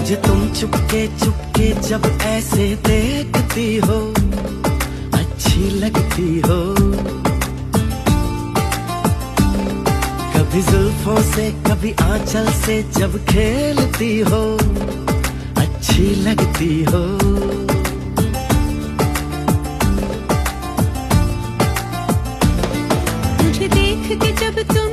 मुझे तुम चुपके चुपके जब ऐसे देखती हो, अच्छी लगती हो। कभी जुल्फों से कभी आंचल से जब खेलती हो, अच्छी लगती हो। मुझे देख के जब तुम